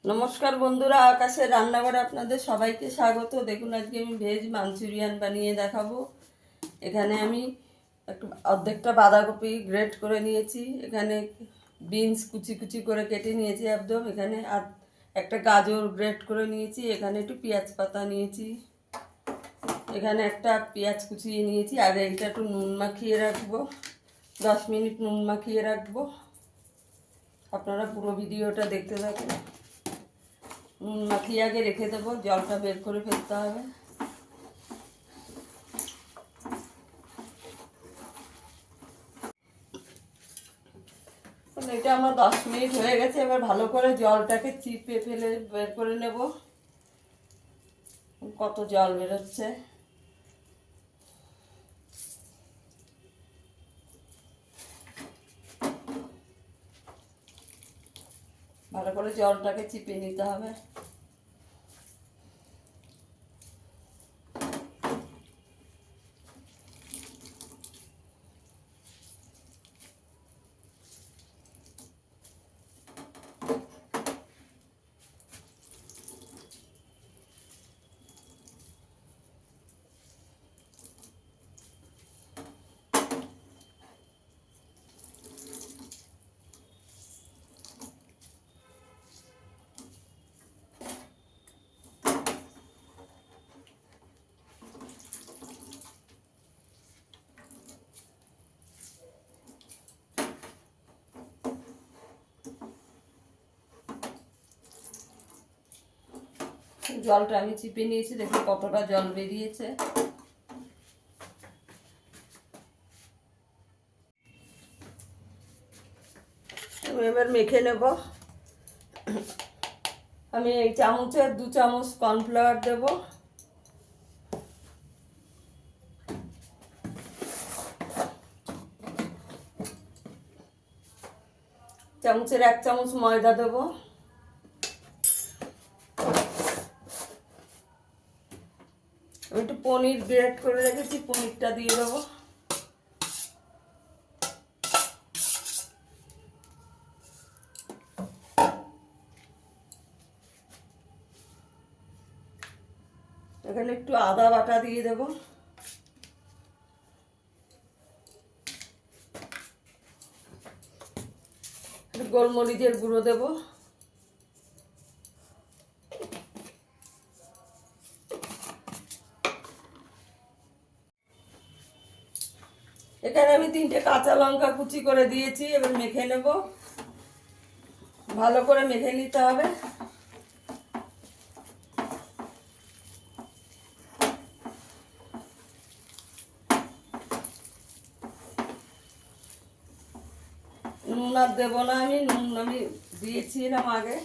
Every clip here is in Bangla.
নমস্কার বন্ধুরা, আকাশের রান্নাঘরে আপনাদের সবাইকে স্বাগত। দেখুন আজকে আমি ভেজ মাঞ্চুরিয়ান বানিয়ে দেখাবো। এখানে আমি একটু অর্ধেকটা বাঁধাকপি গ্রেট করে নিয়েছি, এখানে বিনস কুচি কুচি করে কেটে নিয়েছি একদম, এখানে আর একটা গাজর গ্রেট করে নিয়েছি, এখানে একটু পেঁয়াজ পাতা নিয়েছি, এখানে একটা পেঁয়াজ কুচিয়ে নিয়েছি। আর এইটা একটু নুন মাখিয়ে রাখবো, 10 মিনিট নুন মাখিয়ে রাখবো। আপনারা পুরো ভিডিওটা দেখতে থাকুন। নুন মাখিয়ে আগে রেখে দেবো, জলটা বের করে ফেলতে হবে। এটা আমার 10 মিনিট হয়ে গেছে। এবার ভালো করে জলটাকে চিপে ফেলে বের করে নেব। কত জল বেরোচ্ছে, ভালো করে জলটাকে চিপে নিতে হবে। জলটা আমি চিপে নিয়েছি, দেখুন কতটা জল বেরিয়েছে। এবার মেখে নেব। আমি এই চামচের 2 চামচ কর্নফ্লাওয়ার দেব, চামচের 1 চামচ ময়দা দেব, আমি একটু পনির গ্রেট করে রেখেছি, পনিরটা দিয়ে দেবো। এখানে একটু আদা বাটা দিয়ে দেবো, গোলমরিচের গুঁড়ো দেবো, এখানে আমি 3টে কাঁচা লঙ্কা কুচি করে দিয়েছি। এবার মেখে নেব, ভালো করে মেখে নিতে হবে। নুন আর দেবো না, নুন আমি দিয়েছিলাম আগে।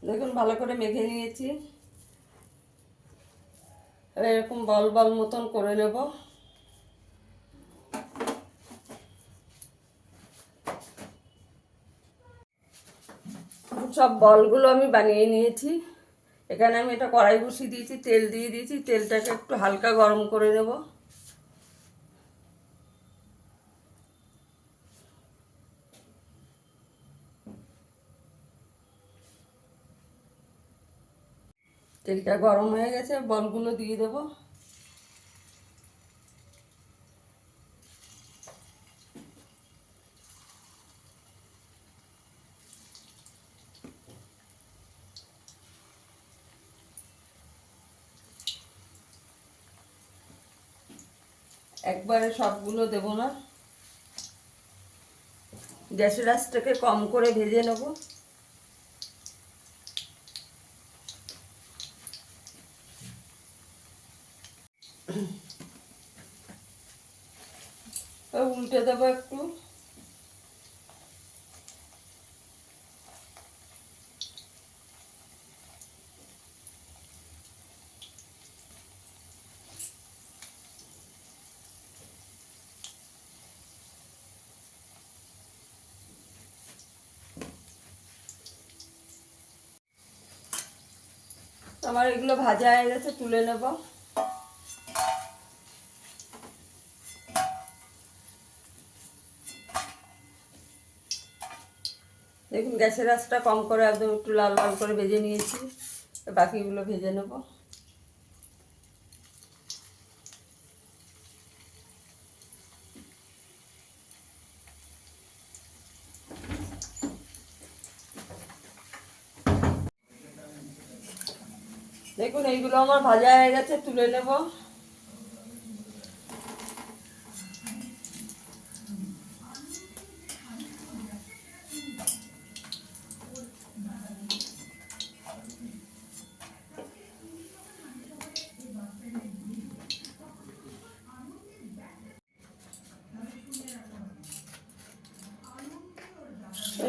দেখুন ভালো করে মেখে নিয়েছি। এরকম বল বল মতন করে নেব। সব বলগুলো আমি বানিয়ে নিয়েছি। এখানে আমি এটা কড়াই বসিয়ে দিয়েছি, তেল দিয়ে দিয়েছি, তেলটাকে একটু হালকা গরম করে নেব। তেলটা গরম হয়ে গেছে, বলগুলো দিয়ে দেবো। একবারে সবগুলো দেব না, গ্যাসের আঁচটাকে কম করে ভেজে নেব। উল্টে দেবো একটু। আমার এগুলো ভাজা হয়ে গেছে, তুলে নেব। দেখুন গ্যাসের আঁচটা কম করে একদম একটু লাল লাল করে ভেজে নিয়েছি, বাকিগুলো ভেজে নেব। দেখুন এইগুলো আমার ভাজা হয়ে গেছে, তুলে নেব।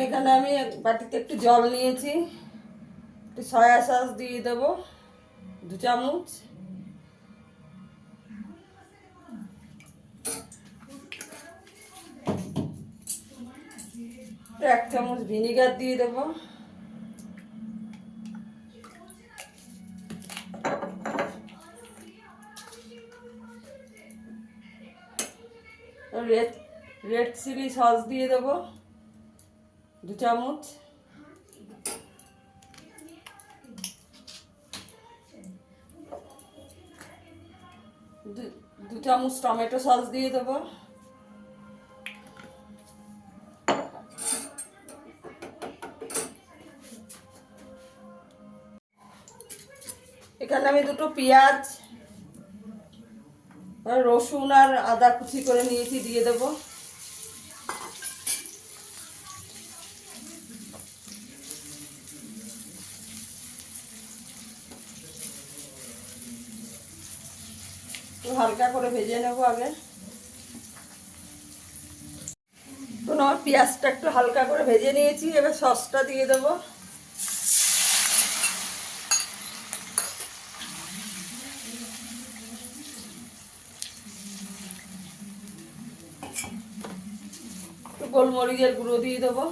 এখানে আমি বাটিতে একটু জল নিয়েছি, একটু সয়া সস দিয়ে দেবো 2 চামচ, একটু 1 চামচ ভিনিগার দিয়ে দেবো, রেড রেড চিলি সস দিয়ে দেবো 2 চামচ, দু চামচ টমেটো সস দিয়ে দেবো, এখানে আমি 2টো পেঁয়াজ, রসুন আর আদা কুচি করে নিয়েছি, দিয়ে দেবো। একটু হালকা করে ভেজে নেব আগে। তো আমার পেঁয়াজটা একটু হালকা করে ভেজে নিয়েছি, এবার সসটা দিয়ে দেবো। একটু গোলমরিচের গুঁড়ো দিয়ে দেবো,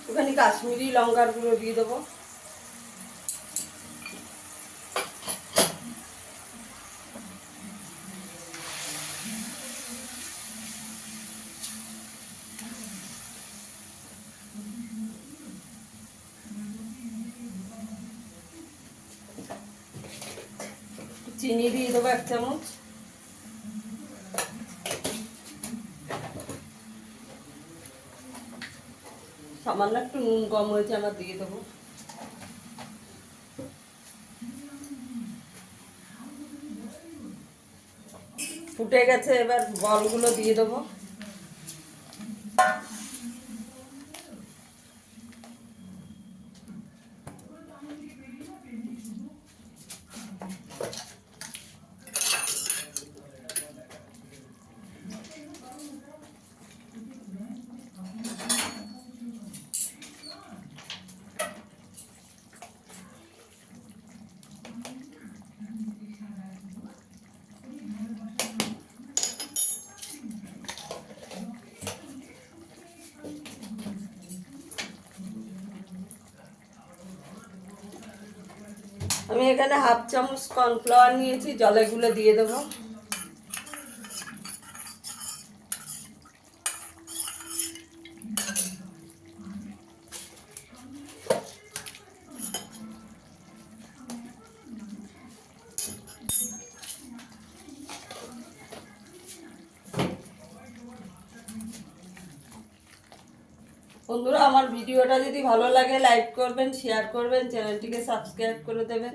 একটুখানি কাশ্মীরি লঙ্কার গুঁড়ো দিয়ে দেবো, চিনি দিয়ে দেবো 1 চামচ, সামান্য একটু নুন কম হয়েছে, আমার দিয়ে দেবো। ফুটে গেছে, এবার বলগুলো দিয়ে দেবো। আমি এখানে 1/2 চামচ কর্নফ্লাওয়ার নিয়েছি, জলে গুলে দিয়ে দেবো। বন্ধুরা, আমার ভিডিওটা যদি ভালো লাগে লাইক করবেন, শেয়ার করবেন, চ্যানেলটিকে সাবস্ক্রাইব করে দেবেন।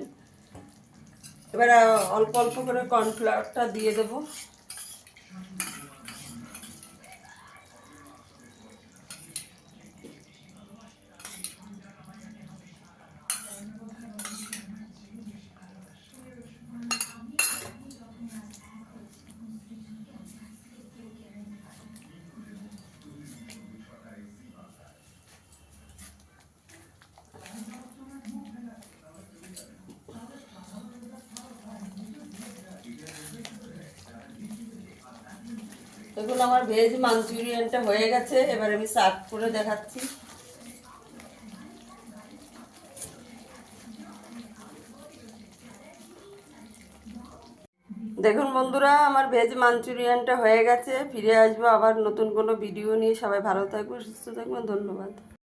এবার অল্প অল্প করে কর্নফ্লাওয়ারটা দিয়ে দেবো। দেখুন আমার ভেজ মাঞ্চুরিয়ানটা হয়ে গেছে, এবার আমি সার্ভ করে দেখাচ্ছি। দেখুন বন্ধুরা, আমার ভেজ মাঞ্চুরিয়ানটা হয়ে গেছে। ফিরে আসবো আবার নতুন কোনো ভিডিও নিয়ে। সবাই ভালো থাকবেন, সুস্থ থাকবেন, ধন্যবাদ।